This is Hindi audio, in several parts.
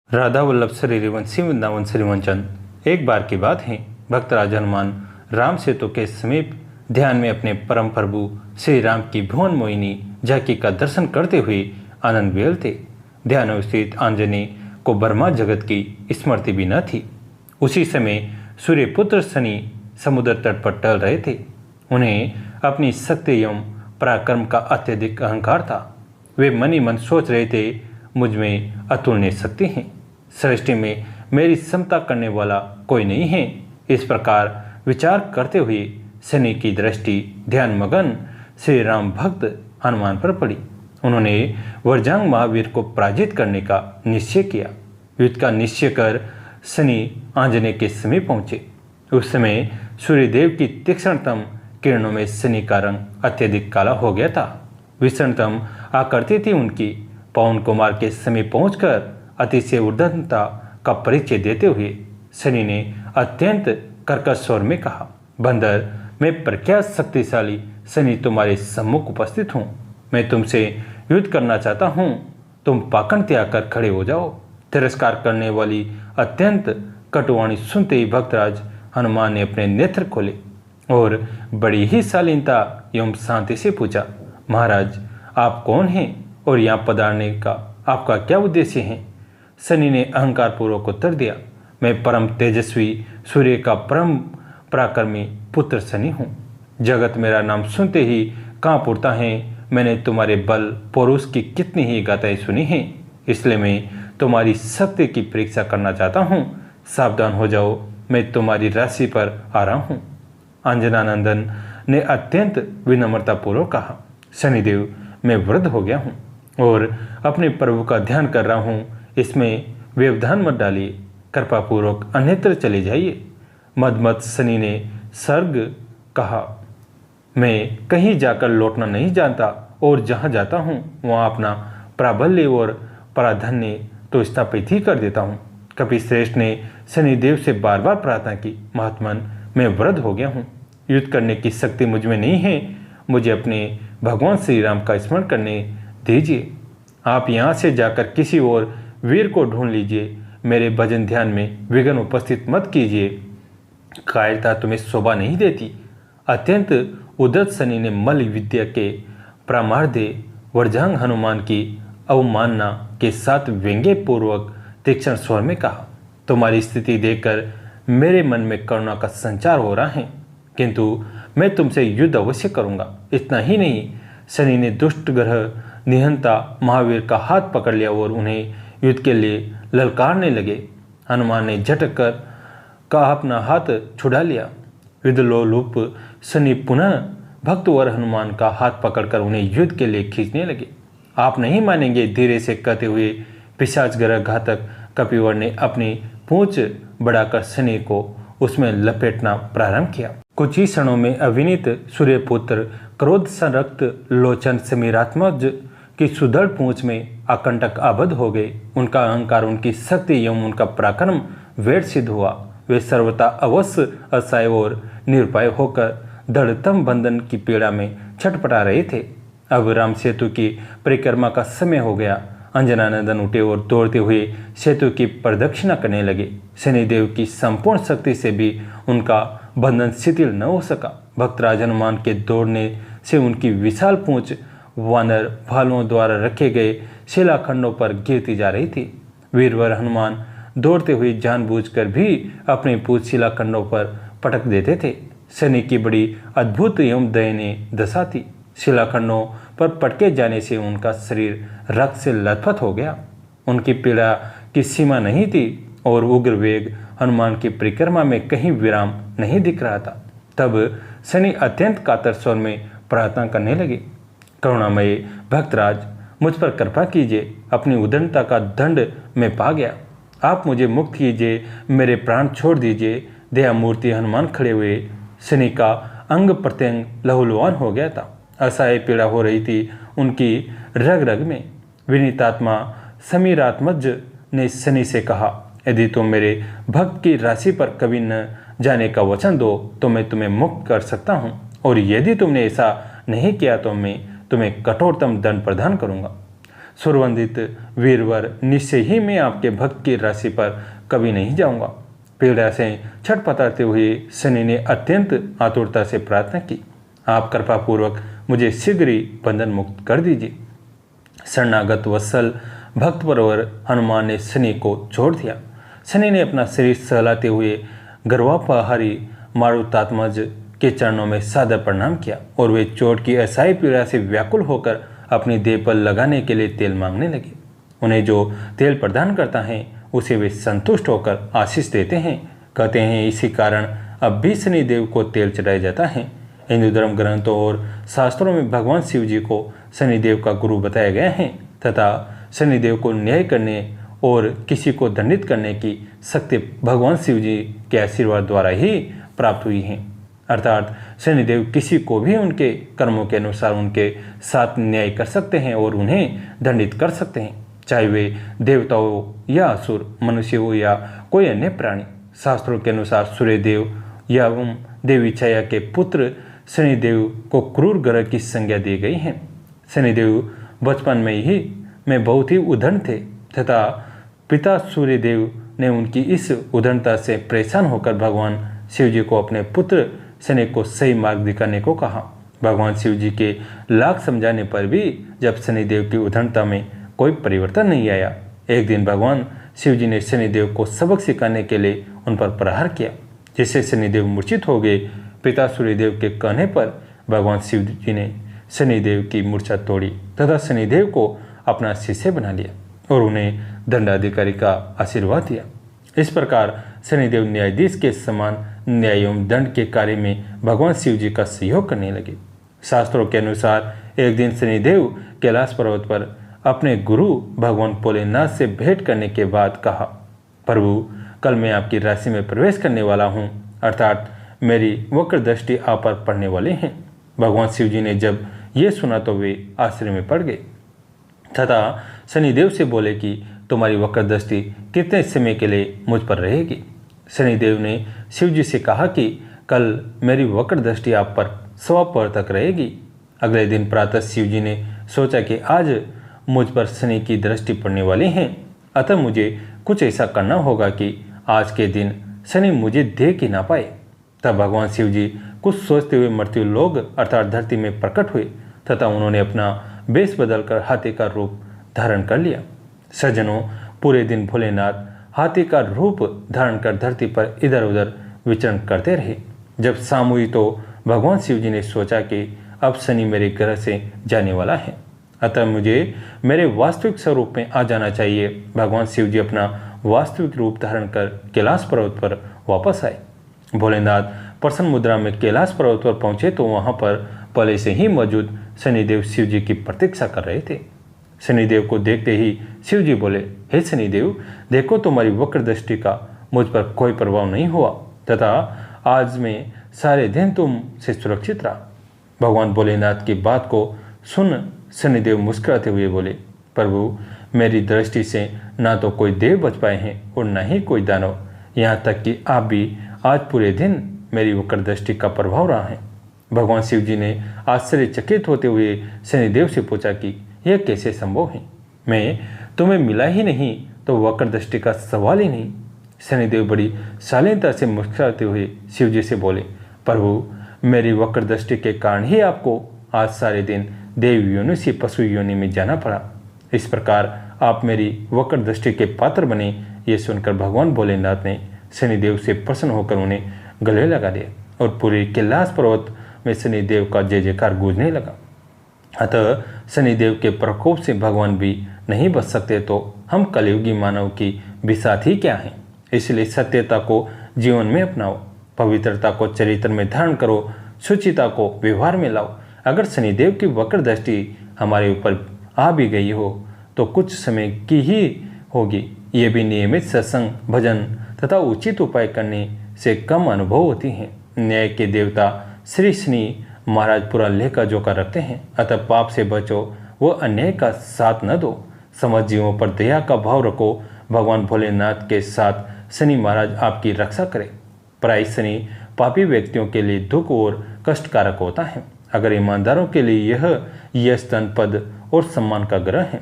राधा वल्लभ श्रीवंशी वृंदावन श्रीवन चंद। एक बार की बात है, भक्तराज हनुमान राम सेतु के समीप ध्यान में अपने परम प्रभु श्री राम की भुवन मोहिनी झांकी का दर्शन करते हुए आनंद विहल थे। ध्यान स्थित आंजनेय को ब्रह्मा जगत की स्मृति भी न थी। उसी समय सूर्यपुत्र शनि समुद्र तट पर टहल रहे थे। उन्हें अपनी शक्ति एवं पराक्रम का अत्यधिक अहंकार था। वे मन ही मन सोच रहे थे, मुझ में अतुलनीय शक्ति है, सृष्टि में मेरी समता करने वाला कोई नहीं है। इस प्रकार विचार करते हुए शनि की दृष्टि ध्यान मगन श्री राम भक्त हनुमान पर पड़ी। उन्होंने वज्रांग महावीर को पराजित करने का निश्चय किया। युद्ध का निश्चय कर शनि आंजनेय के समीप पहुंचे। उस समय सूर्यदेव की तीक्ष्णतम किरणों में शनि का रंग अत्यधिक काला हो गया था। विषणतम आकृति थी उनकी। पवन कुमार के समीप पहुंचकर अतिशय उद्दंडता का परिचय देते हुए शनि ने अत्यंत कर्कश स्वर में कहा, बंदर, मैं प्रख्यात शक्तिशाली शनि तुम्हारे सम्मुख उपस्थित हूँ। मैं तुमसे युद्ध करना चाहता हूँ। तुम पाखंड त्याग कर खड़े हो जाओ। तिरस्कार करने वाली अत्यंत कटुवाणी सुनते ही भक्तराज हनुमान ने अपने नेत्र खोले और बड़ी ही शालीनता एवं शांति से पूछा, महाराज, आप कौन हैं और यहाँ पधारने का आपका क्या उद्देश्य है? शनि ने अहंकार पूर्वक उत्तर दिया, मैं परम तेजस्वी सूर्य का परम पराक्रमी पुत्र शनि हूँ। जगत मेरा नाम सुनते ही कांप उठता है। मैंने तुम्हारे बल पौरुष की कितनी ही गाथाएं सुनी हैं, इसलिए मैं तुम्हारी शक्ति की परीक्षा करना चाहता हूँ। सावधान हो जाओ, मैं तुम्हारी राशि पर आ रहा हूँ। अंजनानंदन ने अत्यंत विनम्रतापूर्वक कहा, शनिदेव, मैं वृद्ध हो गया हूँ और अपने प्रभु का ध्यान कर रहा हूँ। इसमें व्यवधान मत डालिए। कृपा पूर्वक अन्यत्र चले जाइए। मदमत शनि ने सर्ग कहा, मैं कहीं जाकर लौटना नहीं जानता और जहाँ जाता हूँ वहाँ अपना प्राबल्य और प्राधान्य तो स्थापित ही कर देता हूँ। कपिश्रेष्ठ ने शनिदेव से बार बार प्रार्थना की, महात्मन, मैं वृद्ध हो गया हूँ। युद्ध करने की शक्ति मुझ में नहीं है। मुझे अपने भगवान श्री राम का स्मरण करने दीजिए। आप यहाँ से जाकर किसी और वीर को ढूंढ लीजिए। मेरे भजन ध्यान में विघ्न उपस्थित मत कीजिए। कायरता तुम्हें शोभा नहीं देती। अत्यंत उद्धत शनि ने मल्ल विद्या के प्रामार्धे वज्रांग हनुमान की अवमानना के साथ व्यंग्यपूर्वक तीक्ष्ण स्वर में कहा, तुम्हारी स्थिति देखकर मेरे मन में करुणा का संचार हो रहा है, किंतु मैं तुमसे युद्ध अवश्य करूंगा। इतना ही नहीं, शनि ने दुष्ट ग्रह निहंता महावीर का हाथ पकड़ लिया और उन्हें युद्ध के लिए ललकारने लगे। हनुमान ने झटक कर का अपना हाथ छुड़ा लिया। युद्धलोलुप शनि पुनः भक्तवर हनुमान का हाथ पकड़कर उन्हें युद्ध के लिए खींचने लगे। आप नहीं मानेंगे, धीरे से कहते हुए पिशाच ग्रह घातक कपिवर ने अपनी पूंछ बढ़ाकर शनि को उसमें लपेटना प्रारंभ किया। कुछ ही क्षणों में अविनीत सूर्यपुत्र क्रोध संरक्त लोचन समीरात्मज की सुदृढ़ पूंछ में आकंटक आबद्ध हो गए। उनका अहंकार, उनकी शक्ति एवं उनका पराक्रम व्यर्थ सिद्ध हुआ। वे सर्वथा अवश्य असहाय और निरुपाय होकर दृढ़तम बंधन की पीड़ा में छटपटा रहे थे। अब राम सेतु की परिक्रमा का समय हो गया। अंजनानंदन उठे और दौड़ते हुए सेतु की प्रदक्षिणा करने लगे। शनिदेव की संपूर्ण शक्ति से भी उनका बंधन शिथिल न हो सका। भक्तराज हनुमान के दौड़ने से उनकी विशाल पूंछ वानर भालुओं द्वारा रखे गए शिलाखंडों पर गिरती जा रही थी। वीरवर हनुमान दौड़ते हुए जानबूझकर भी अपनी पूंछ शिलाखंडों पर पटक देते थे। शनि की बड़ी अद्भुत एवं दयनीय दशा थी। शिलाखंडों पर पटके जाने से उनका शरीर रक्त से लथपथ हो गया। उनकी पीड़ा की सीमा नहीं थी और उग्र वेग हनुमान की परिक्रमा में कहीं विराम नहीं दिख रहा था। तब शनि अत्यंत कातर स्वर में प्रार्थना करने लगे, करुणामय भक्तराज, मुझ पर कृपा कीजिए। अपनी उदंडता का दंड मैं पा गया। आप मुझे मुक्त कीजिए, मेरे प्राण छोड़ दीजिए। दया मूर्ति हनुमान खड़े हुए। शनि का अंग प्रत्यंग लहूलुहान हो गया था। असहाय पीड़ा हो रही थी उनकी रग रग में। विनीतात्मा समीरात्मज ने शनि से कहा, यदि तुम मेरे भक्त की राशि पर कभी न जाने का वचन दो तो मैं तुम्हें मुक्त कर सकता हूँ, और यदि तुमने ऐसा नहीं किया तो मैं तुम्हें कठोरतम दंड प्रदान करूंगा। सुरवंदित वीरवर, निश्चय ही मैं आपके भक्त की राशि पर कभी नहीं जाऊंगा। पीड़ा से छटपटाते हुए शनि ने अत्यंत आतुरता से प्रार्थना की, आप कृपापूर्वक मुझे शीघ्र ही बंधन मुक्त कर दीजिए। शरणागत वत्सल भक्त परवर हनुमान ने शनि को छोड़ दिया। शनि ने अपना शरीर सहलाते हुए गर्वापहारी मारुतात्मज के चरणों में सादर प्रणाम किया और वे चोट की असाई पीड़ा से व्याकुल होकर अपनी देह पर लगाने के लिए तेल मांगने लगे। उन्हें जो तेल प्रदान करता है उसे वे संतुष्ट होकर आशीष देते हैं। कहते हैं इसी कारण अब भी शनिदेव को तेल चढ़ाया जाता है। हिंदू धर्म ग्रंथों और शास्त्रों में भगवान शिव जी को शनिदेव का गुरु बताया गया है तथा शनिदेव को न्याय करने और किसी को दंडित करने की शक्ति भगवान शिव जी के आशीर्वाद द्वारा ही प्राप्त हुई है। अर्थात शनिदेव किसी को भी उनके कर्मों के अनुसार उनके साथ न्याय कर सकते हैं और उन्हें दंडित कर सकते हैं, चाहे वे देवता हो या असुर, मनुष्य हो या कोई अन्य प्राणी। शास्त्रों के अनुसार सूर्यदेव या देवी छाया के पुत्र शनिदेव को क्रूर ग्रह की संज्ञा दी गई है। शनिदेव बचपन में बहुत ही उद्दंड थे तथा पिता सूर्यदेव ने उनकी इस उद्दंडता से परेशान होकर भगवान शिव जी को अपने पुत्र शनि को सही मार्ग दिखाने को कहा। भगवान शिव जी के लाख समझाने पर भी जब शनिदेव की उद्दंडता में कोई परिवर्तन नहीं आया, एक दिन भगवान शिव जी ने शनिदेव को सबक सिखाने के लिए उन पर प्रहार किया, जिससे शनिदेव मूर्छित हो गए। पिता सूर्यदेव के कहने पर भगवान शिव जी ने शनिदेव की मूर्छा तोड़ी तथा शनिदेव को अपना शिष्य बना लिया और उन्हें दंडाधिकारी का आशीर्वाद दिया। इस प्रकार शनिदेव न्यायाधीश के समान न्याय एवं दंड के कार्य में भगवान शिव जी का सहयोग करने लगे। शास्त्रों के अनुसार एक दिन शनिदेव कैलाश पर्वत पर अपने गुरु भगवान भोलेनाथ से भेंट करने के बाद कहा, प्रभु कल मैं आपकी राशि में प्रवेश करने वाला हूँ, अर्थात मेरी वक्र दृष्टि आप पर पड़ने वाले हैं। भगवान शिव जी ने जब ये सुना तो वे आश्चर्य में पड़ गए तथा शनिदेव से बोले कि तुम्हारी वक्र दृष्टि कितने समय के लिए मुझ पर रहेगी। शनिदेव ने शिव जी से कहा कि कल मेरी वक्र दृष्टि आप पर 100 पहर तक रहेगी। अगले दिन प्रातः शिव जी ने सोचा कि आज मुझ पर शनि की दृष्टि पड़ने वाली है, अतः मुझे कुछ ऐसा करना होगा कि आज के दिन शनि मुझे देख ही ना पाए। तब भगवान शिव जी कुछ सोचते हुए मृत्यु लोग अर्थात धरती में प्रकट हुए तथा उन्होंने अपना वेश बदलकर हाथी का रूप धारण कर लिया। सज्जनों, पूरे दिन भोलेनाथ हाथी का रूप धारण कर धरती पर इधर उधर विचरण करते रहे। जब शाम हुई तो भगवान शिव जी ने सोचा कि अब शनि मेरे ग्रह से जाने वाला है, अतः मुझे मेरे वास्तविक स्वरूप में आ जाना चाहिए। भगवान शिव जी अपना वास्तविक रूप धारण कर कैलाश पर्वत पर वापस आए। भोलेनाथ प्रसन्न मुद्रा में कैलाश पर्वत पर पहुंचे तो वहां पर पहले से ही मौजूद शनिदेव शिव जी की प्रतीक्षा कर रहे थे। शनिदेव को देखते ही शिव जी बोले, हे शनिदेव, देखो तुम्हारी वक्र दृष्टि का मुझ पर कोई प्रभाव नहीं हुआ तथा आज में सारे दिन तुम से सुरक्षित रहा। भगवान भोलेनाथ की बात को सुन शनिदेव मुस्कुराते हुए बोले, प्रभु मेरी दृष्टि से ना तो कोई देव बच पाए हैं और न ही कोई दानव, यहाँ तक कि आप भी आज पूरे दिन मेरी वक्र दृष्टि का प्रभाव रहा है। भगवान शिव जी ने आश्चर्यचकित होते हुए शनिदेव से पूछा कि यह कैसे संभव है, मैं तुम्हें मिला ही नहीं तो वक्र दृष्टि का सवाल ही नहीं। शनिदेव बड़ी शालीनता से मुस्कुराते हुए शिव जी से बोले, प्रभु मेरी वक्र दृष्टि के कारण ही आपको आज सारे दिन देव योनि से पशु योनि में जाना पड़ा। इस प्रकार आप मेरी वक्र दृष्टि के पात्र बने। ये सुनकर भगवान भोलेनाथ ने शनिदेव से प्रसन्न होकर उन्हें गले लगा दिया और पूरे कैलाश पर्वत में शनिदेव का जय जयकार गूंजने लगा। अतः शनिदेव के प्रकोप से भगवान भी नहीं बच सकते तो हम कलयुगी मानव की बिसात ही क्या है। इसलिए सत्यता को जीवन में अपनाओ, पवित्रता को चरित्र में धारण करो, शुचिता को व्यवहार में लाओ। अगर शनिदेव की वक्र दृष्टि हमारे ऊपर आ भी गई हो तो कुछ समय की ही होगी। ये भी नियमित सत्संग, भजन तथा उचित उपाय करने से कम अनुभव होती हैं। न्याय के देवता श्री शनि महाराज पूरा लेखा जोखा रखते हैं, अतः पाप से बचो, वो अन्याय का साथ न दो। समझ जीवों पर दया का भाव रखो। भगवान भोलेनाथ के साथ शनि महाराज आपकी रक्षा करे। पराई शनि पापी व्यक्तियों के लिए दुख और कष्टकारक होता है। अगर ईमानदारों के लिए यह यश, धन, पद और सम्मान का ग्रह है।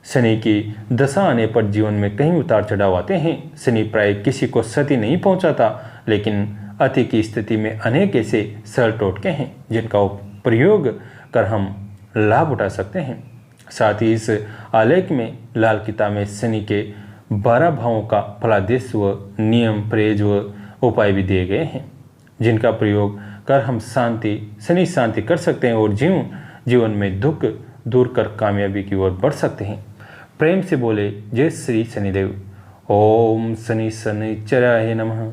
शनि की दशा आने पर जीवन में कहीं उतार चढ़ाव आते हैं। शनि प्राय किसी को क्षति नहीं पहुंचाता, लेकिन अति की स्थिति में अनेक ऐसे सरल टोटके हैं जिनका प्रयोग कर हम लाभ उठा सकते हैं। साथ ही इस आलेख में लाल किताब में शनि के 12 भावों का फलादेश व नियम, प्रेज व उपाय भी दिए गए हैं, जिनका प्रयोग कर हम शनि शांति कर सकते हैं और जीवन में दुख दूर कर कामयाबी की ओर बढ़ सकते हैं। प्रेम से बोले जय श्री शनिदेव। ओम शनि शनिचराय नमः।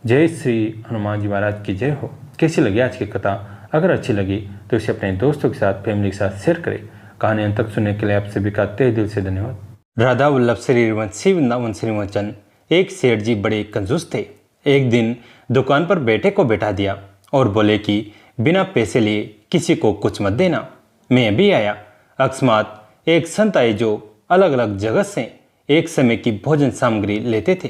जय श्री हनुमान जी महाराज की जय हो। कैसी लगी आज की कथा? अगर अच्छी लगी तो इसे अपने दोस्तों के साथ, फैमिली के साथ शेयर करें। कहानी अंत तक सुनने के लिए आप सभी का तहे दिल से धन्यवाद। राधा वल्लभ श्री रघुवंशी वृंदावन श्रीवचन। एक सेठ जी बड़े कंजूस थे। एक दिन दुकान पर बेटे को बैठा दिया और बोले कि बिना पैसे लिए किसी को कुछ मत देना। मैं अभी आया। अकस्मात एक संत आए जो अलग अलग जगह से एक समय की भोजन सामग्री लेते थे।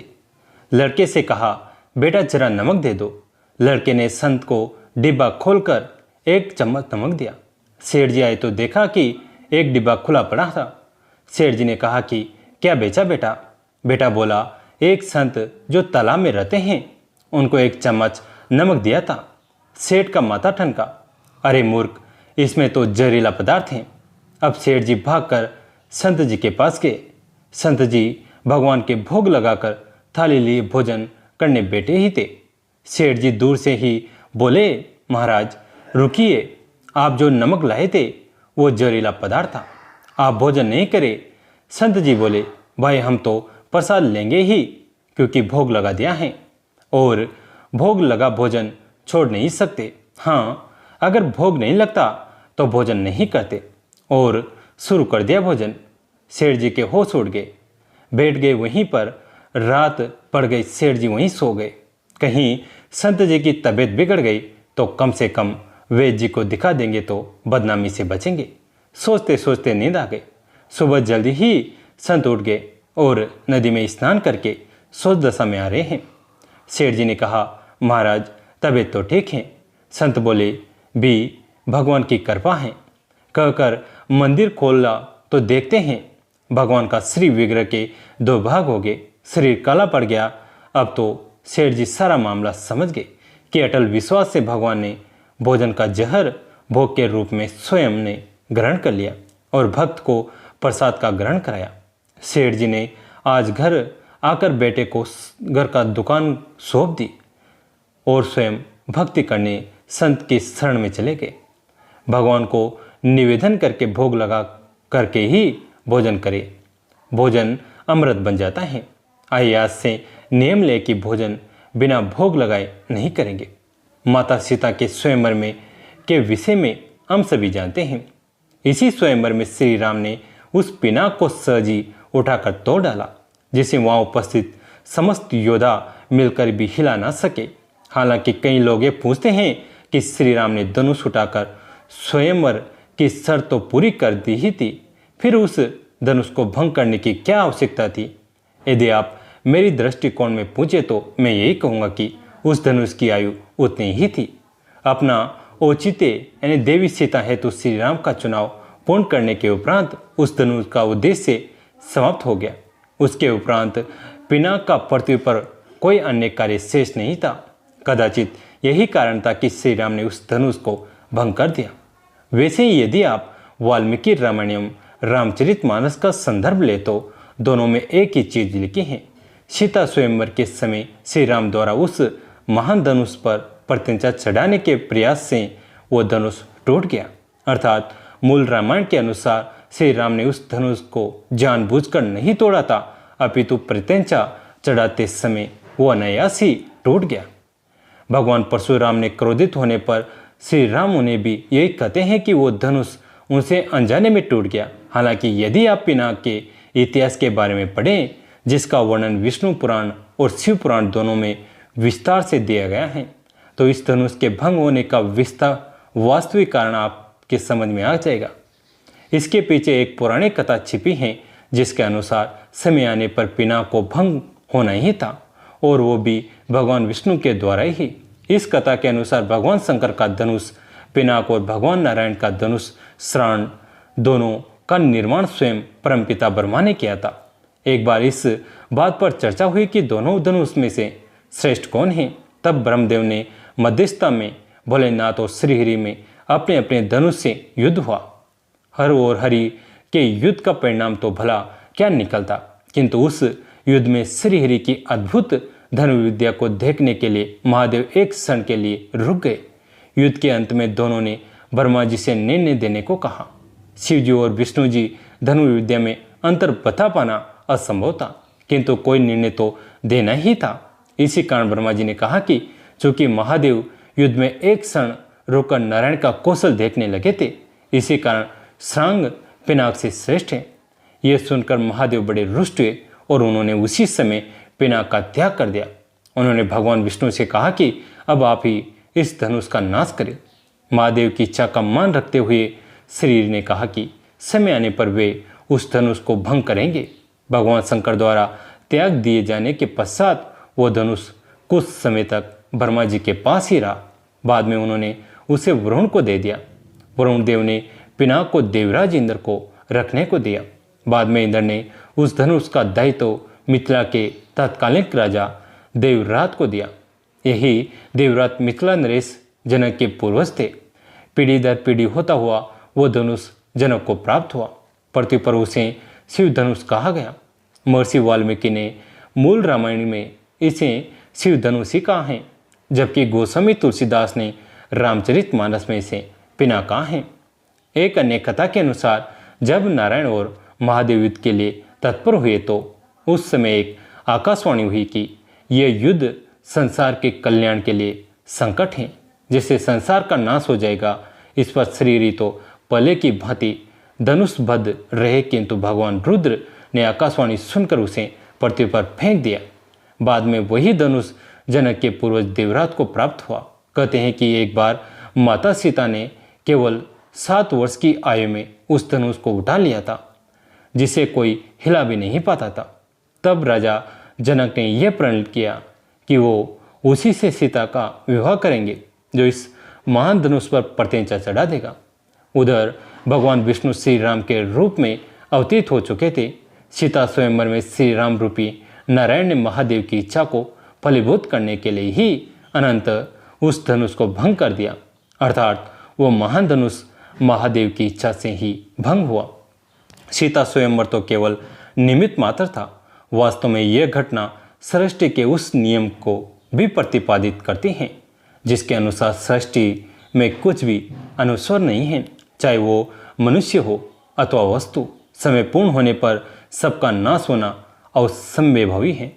लड़के से कहा, बेटा जरा नमक दे दो। लड़के ने संत को डिब्बा खोलकर एक चम्मच नमक दिया। सेठ जी आए तो देखा कि एक डिब्बा खुला पड़ा था। सेठ जी ने कहा कि क्या बेचा बेटा? बेटा बोला, एक संत जो तालाब में रहते हैं उनको एक चम्मच नमक दिया था। सेठ का माथा ठनका, अरे मूर्ख, इसमें तो जहरीला पदार्थ है। अब सेठ जी भागकर संत जी के पास गए। संत जी भगवान के भोग लगाकर थाली लिए भोजन करने बैठे ही थे। सेठ जी दूर से ही बोले, महाराज रुकिए, आप जो नमक लाए थे वो जहरीला पदार्थ था, आप भोजन नहीं करें। संत जी बोले, भाई हम तो प्रसाद लेंगे ही, क्योंकि भोग लगा दिया है और भोग लगा भोजन छोड़ नहीं सकते। हाँ, अगर भोग नहीं लगता तो भोजन नहीं करते। और शुरू कर दिया भोजन। सेठ जी के होश उड़ गए, बैठ गए वहीं पर। रात पड़ गई, सेठ जी वहीं सो गए। कहीं संत जी की तबीयत बिगड़ गई तो कम से कम वैद्य जी को दिखा देंगे तो बदनामी से बचेंगे। सोचते सोचते नींद आ गई। सुबह जल्दी ही संत उठ गए और नदी में स्नान करके सोच दशा में आ रहे हैं। सेठ जी ने कहा, महाराज तबीयत तो ठीक है। संत बोले, भी भगवान की कृपा है। कहकर मंदिर खोला तो देखते हैं भगवान का श्री विग्रह के 2 भाग हो गए, शरीर काला पड़ गया। अब तो सेठ जी सारा मामला समझ गए कि अटल विश्वास से भगवान ने भोजन का जहर भोग के रूप में स्वयं ने ग्रहण कर लिया और भक्त को प्रसाद का ग्रहण कराया। सेठ जी ने आज घर आकर बेटे को घर का दुकान सौंप दी और स्वयं भक्ति करने संत की शरण में चले गए। भगवान को निवेदन करके भोग लगा करके ही भोजन करे, भोजन अमृत बन जाता है। आइए आज से नियम ले कि भोजन बिना भोग लगाए नहीं करेंगे। माता सीता के स्वयंवर में के विषय में हम सभी जानते हैं। इसी स्वयंवर में श्री राम ने उस पिनाक को सहजी उठाकर तोड़ डाला, जिसे वहां उपस्थित समस्त योद्धा मिलकर भी हिला ना सके। हालांकि कई लोग ये पूछते हैं कि श्री राम ने धनुष उठाकर स्वयंवर की शर्त तो पूरी कर दी ही थी, फिर उस धनुष को भंग करने की क्या आवश्यकता थी? यदि आप मेरी दृष्टिकोण में पूछे तो मैं यही कहूँगा कि उस धनुष की आयु उतनी ही थी। अपना औचित्य यानी देवी सीता हेतु श्री राम का चुनाव पूर्ण करने के उपरांत उस धनुष का उद्देश्य समाप्त हो गया। उसके उपरांत पिनाक का पृथ्वी पर कोई अन्य कार्य शेष नहीं था। कदाचित यही कारण था कि श्री राम ने उस धनुष को भंग कर दिया। वैसे ही यदि आप वाल्मीकि रामायणम रामचरितमानस का संदर्भ ले तो दोनों में एक ही चीज लिखी है। सीता स्वयंवर के समय श्री राम द्वारा उस महान धनुष पर प्रत्यंचा चढ़ाने के प्रयास से वो धनुष टूट गया। अर्थात मूल रामायण के अनुसार श्री राम ने उस धनुष को जानबूझकर नहीं तोड़ा था, अपितु प्रत्यंचा चढ़ाते समय वो अनायास ही टूट गया। भगवान परशुराम ने क्रोधित होने पर श्री राम उन्हें भी यही कहते हैं कि वो धनुष उनसे अनजाने में टूट गया। हालांकि यदि आप पिनाक के इतिहास के बारे में पढ़ें, जिसका वर्णन विष्णु पुराण और शिव पुराण दोनों में विस्तार से दिया गया है, तो इस धनुष के भंग होने का वास्तविक कारण आपके समझ में आ जाएगा। इसके पीछे एक पौराणिक कथा छिपी है, जिसके अनुसार समय आने पर पिनाक को भंग होना ही था और वो भी भगवान विष्णु के द्वारा ही। इस कथा के अनुसार भगवान शंकर का धनुष पिनाक और भगवान नारायण का धनुष श्राण दोनों का निर्माण स्वयं परमपिता ब्रह्मा ने किया था। एक बार इस बात पर चर्चा हुई कि दोनों धनुष में से श्रेष्ठ कौन है। तब ब्रह्मदेव ने मध्यस्थता में भोलेनाथ और श्रीहरि में अपने अपने धनुष से युद्ध हुआ। हर और हरि के युद्ध का परिणाम तो भला क्या निकलता, किंतु उस युद्ध में श्रीहरि की अद्भुत धनुर्विद्या को देखने के लिए महादेव एक क्षण के लिए रुक गए। युद्ध के अंत में दोनों ने ब्रह्मा जी से निर्णय देने को कहा। शिव जी और विष्णु जी धनुर्विद्या में अंतर बता पाना असंभव था, किंतु कोई निर्णय तो देना ही था। इसी कारण ब्रह्मा जी ने कहा कि चूंकि महादेव युद्ध में एक क्षण रोकर नारायण का कौशल देखने लगे थे, इसी कारण श्रांग पिनाक से श्रेष्ठ है। यह सुनकर महादेव बड़े रुष्ट हुए और उन्होंने उसी समय पिनाक का त्याग कर दिया। उन्होंने भगवान विष्णु से कहा कि अब आप ही इस धनुष का नाश करें। महादेव की इच्छा का मान रखते हुए श्री ने कहा कि समय आने पर वे उस धनुष को भंग करेंगे। भगवान शंकर द्वारा त्याग दिए जाने के पश्चात वो धनुष कुछ समय तक ब्रह्मा जी के पास ही रहा। बाद में उन्होंने उसे वरुण को दे दिया। वरुण देव ने पिनाक को देवराज इंद्र को रखने को दिया। बाद में इंद्र ने उस धनुष का दायित्व मिथिला के तत्कालीन राजा देवरात को दिया। यही देवरात मिथिला नरेश जनक के पूर्वज थे। पीढ़ी दर पीढ़ी होता हुआ वो धनुष जनक को प्राप्त हुआ। पृथ्वी पर उसे शिव धनुष कहा गया। महर्षि वाल्मीकि ने मूल रामायण में इसे शिव धनुष ही कहा है, जबकि गोस्वामी तुलसीदास ने रामचरितमानस में इसे पिनाक कहा है। एक अन्य कथा के अनुसार जब नारायण और महादेव युद्ध के लिए तत्पर हुए तो उस समय एक आकाशवाणी हुई कि यह युद्ध संसार के कल्याण के लिए संकट है, जिससे संसार का नाश हो जाएगा। इस पर श्रीहरि तो पहले की भांति धनुषबद्ध रहे, किंतु भगवान रुद्र ने आकाशवाणी सुनकर उसे पृथ्वी पर फेंक दिया। बाद में वही धनुष जनक के पूर्वज देवरात को प्राप्त हुआ। कहते हैं कि एक बार माता सीता ने केवल 7 वर्ष की आयु में उस धनुष को उठा लिया था, जिसे कोई हिला भी नहीं पाता था। तब राजा जनक ने यह प्रण किया कि वो उसी से सीता का विवाह करेंगे जो इस महान धनुष पर प्रत्यंचा चढ़ा देगा। उधर भगवान विष्णु श्री राम के रूप में अवतीत हो चुके थे। सीता स्वयंवर में श्री राम रूपी नारायण ने महादेव की इच्छा को फलीभूत करने के लिए ही अनंत उस धनुष को भंग कर दिया, अर्थात वो महान धनुष महादेव की इच्छा से ही भंग हुआ। सीता स्वयंवर तो केवल निमित्त मात्र था। वास्तव में यह घटना सृष्टि के उस नियम को भी प्रतिपादित करती है जिसके अनुसार सृष्टि में कुछ भी अनुस्वर नहीं है, चाहे वो मनुष्य हो अथवा वस्तु। समय पूर्ण होने पर सबका नाश होना असंभवी है।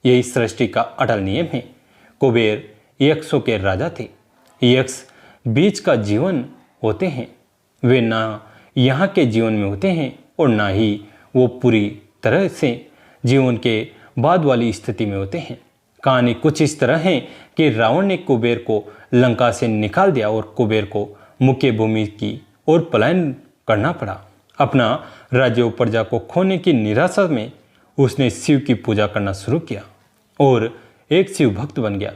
यही सृष्टि का अटल नियम है। कुबेर यक्षों के राजा थे। यक्ष बीच का जीवन होते हैं। वे ना यहाँ के जीवन में होते हैं और ना ही वो पूरी तरह से जीवन के बाद वाली स्थिति में होते हैं। कहानी कुछ इस तरह है कि रावण ने कुबेर को लंका से निकाल दिया और कुबेर को मुख्य भूमि की ओर पलायन करना पड़ा। अपना राज्य और प्रजा को खोने की निराशा में उसने शिव की पूजा करना शुरू किया और एक शिव भक्त बन गया।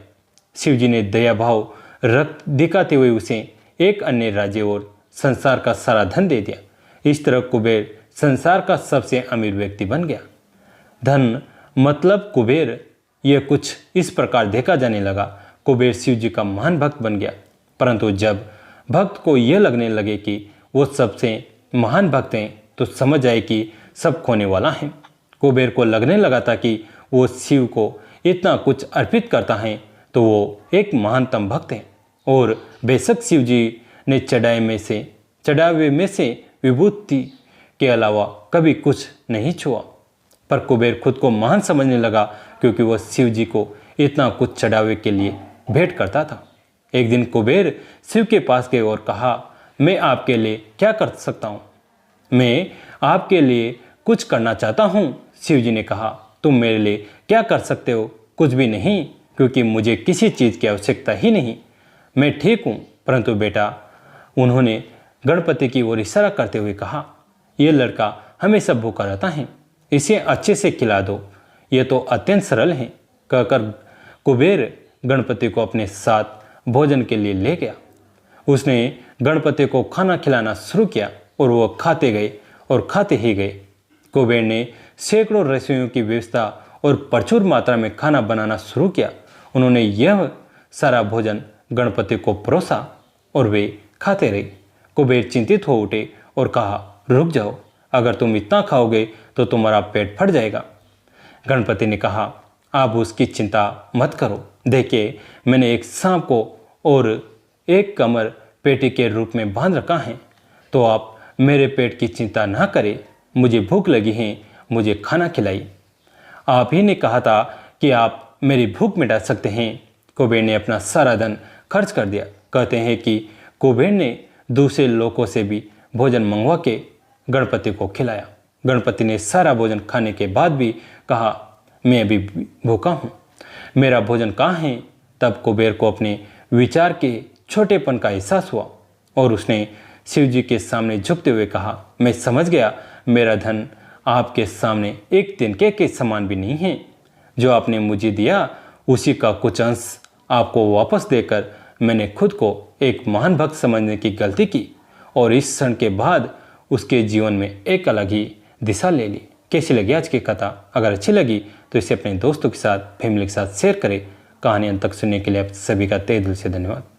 शिव जी ने दया भाव रख दिखाते हुए उसे एक अन्य राज्य और संसार का सारा धन दे दिया। इस तरह कुबेर संसार का सबसे अमीर व्यक्ति बन गया। धन मतलब कुबेर, यह कुछ इस प्रकार देखा जाने लगा। कुबेर शिव जी का महान भक्त बन गया, परंतु जब भक्त को यह लगने लगे कि वो सबसे महान भक्त हैं तो समझ आए कि सब खोने वाला है। कुबेर को लगने लगा था कि वो शिव को इतना कुछ अर्पित करता है तो वो एक महानतम भक्त है और बेशक शिव जी ने चढ़ावे में से विभूति के अलावा कभी कुछ नहीं छुआ। पर कुबेर खुद को महान समझने लगा क्योंकि वह शिव जी को इतना कुछ चढ़ावे के लिए भेंट करता था। एक दिन कुबेर शिव के पास गए और कहा, मैं आपके लिए क्या कर सकता हूँ? मैं आपके लिए कुछ करना चाहता हूँ। शिव जी ने कहा, तुम मेरे लिए क्या कर सकते हो? कुछ भी नहीं, क्योंकि मुझे किसी चीज़ की आवश्यकता ही नहीं। मैं ठीक हूँ। परंतु बेटा, उन्होंने गणपति की ओर इशारा करते हुए कहा, यह लड़का हमेशा भूखा रहता है, इसे अच्छे से खिला दो, यह तो अत्यंत सरल है। कहकर कुबेर गणपति को अपने साथ भोजन के लिए ले गया। उसने गणपति को खाना खिलाना शुरू किया और वह खाते गए और खाते ही गए। कुबेर ने सैकड़ों रसोइयों की व्यवस्था और प्रचुर मात्रा में खाना बनाना शुरू किया। उन्होंने यह सारा भोजन गणपति को परोसा और वे खाते रहे। कुबेर चिंतित हो उठे और कहा, रुक जाओ, अगर तुम इतना खाओगे तो तुम्हारा पेट फट जाएगा। गणपति ने कहा, आप उसकी चिंता मत करो। देखिए, मैंने एक सांप को और एक कमर पेटी के रूप में बांध रखा है, तो आप मेरे पेट की चिंता ना करें। मुझे भूख लगी है, मुझे खाना खिलाइए। आप ही ने कहा था कि आप मेरी भूख मिटा सकते हैं। कुबेर ने अपना सारा धन खर्च कर दिया। कहते हैं कि कुबेर ने दूसरे लोगों से भी भोजन मंगवा के गणपति को खिलाया। गणपति ने सारा भोजन खाने के बाद भी कहा, मैं अभी भूखा हूँ, मेरा भोजन कहाँ है। तब कुबेर को अपने विचार के छोटेपन का एहसास हुआ और उसने शिव जी के सामने झुकते हुए कहा, मैं समझ गया, मेरा धन आपके सामने एक तिनके के समान भी नहीं है। जो आपने मुझे दिया उसी का कुछ अंश आपको वापस देकर मैंने खुद को एक महान भक्त समझने की गलती की और इस क्षण के बाद उसके जीवन में एक अलग ही दिशा ले ली। कैसी लगी आज की कथा? अगर अच्छी लगी तो इसे अपने दोस्तों के साथ, फैमिली के साथ शेयर करें। कहानी अंत तक सुनने के लिए आप सभी का तहे दिल से धन्यवाद।